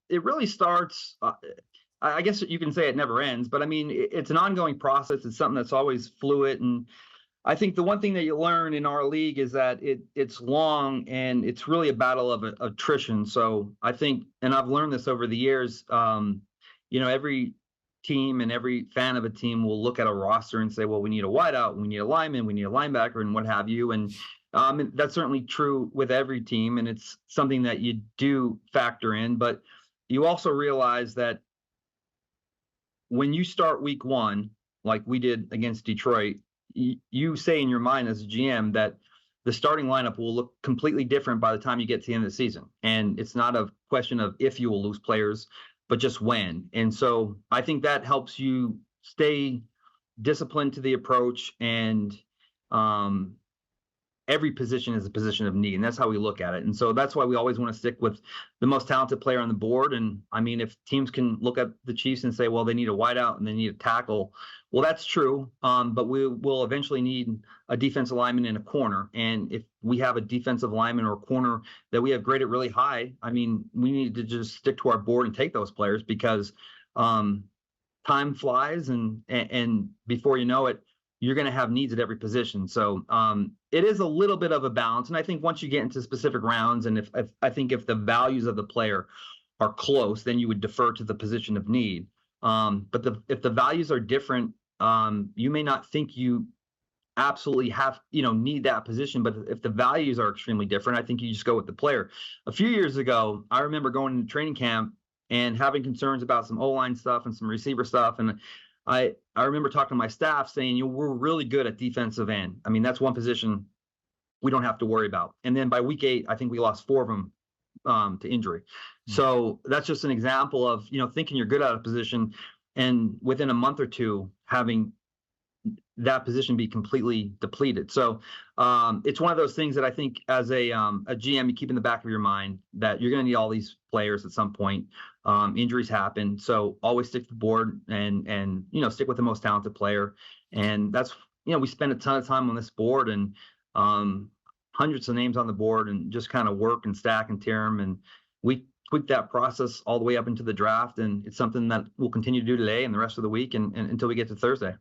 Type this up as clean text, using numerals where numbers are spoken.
It really starts. I guess you can say it never ends, but I mean, it's an ongoing process. It's something that's always fluid, and I think the one thing that you learn in our league is that it's long and it's really a battle of attrition. So I think, and I've learned this over the years. Every team and every fan of a team will look at a roster and say, well, we need a wideout, we need a lineman, we need a linebacker, and what have you. And that's certainly true with every team, and it's something that you do factor in. But you also realize that when you start week one, like we did against Detroit, you say in your mind as a GM that the starting lineup will look completely different by the time you get to the end of the season. And it's not a question of if you will lose players, but just when. And so I think that helps you stay disciplined to the approach, and every position is a position of need, and that's how we look at it. And so that's why we always want to stick with the most talented player on the board. And I mean, if teams can look at the Chiefs and say, well, they need a wideout and they need a tackle, well, that's true. But we will eventually need a defensive lineman and a corner. And if we have a defensive lineman or a corner that we have graded really high, I mean, we need to just stick to our board and take those players, because time flies, and before you know it, you're going to have needs at every position. So it is a little bit of a balance. And I think once you get into specific rounds, and if the values of the player are close, then you would defer to the position of need. But if the values are different, you may not think you absolutely need that position. But if the values are extremely different, I think you just go with the player. A few years ago, I remember going to training camp and having concerns about some O-line stuff and some receiver stuff. And I remember talking to my staff saying, we're really good at defensive end. I mean, that's one position we don't have to worry about. And then by week 8, I think we lost 4 of them to injury. So that's just an example of, thinking you're good at a position, and within a month or two, having that position be completely depleted. So it's one of those things that I think as a GM, you keep in the back of your mind that you're going to need all these players at some point. Injuries happen. So always stick to the board and stick with the most talented player. And that's, we spend a ton of time on this board, and hundreds of names on the board, and just kind of work and stack and tear them. And we tweak that process all the way up into the draft. And it's something that we'll continue to do today and the rest of the week and until we get to Thursday.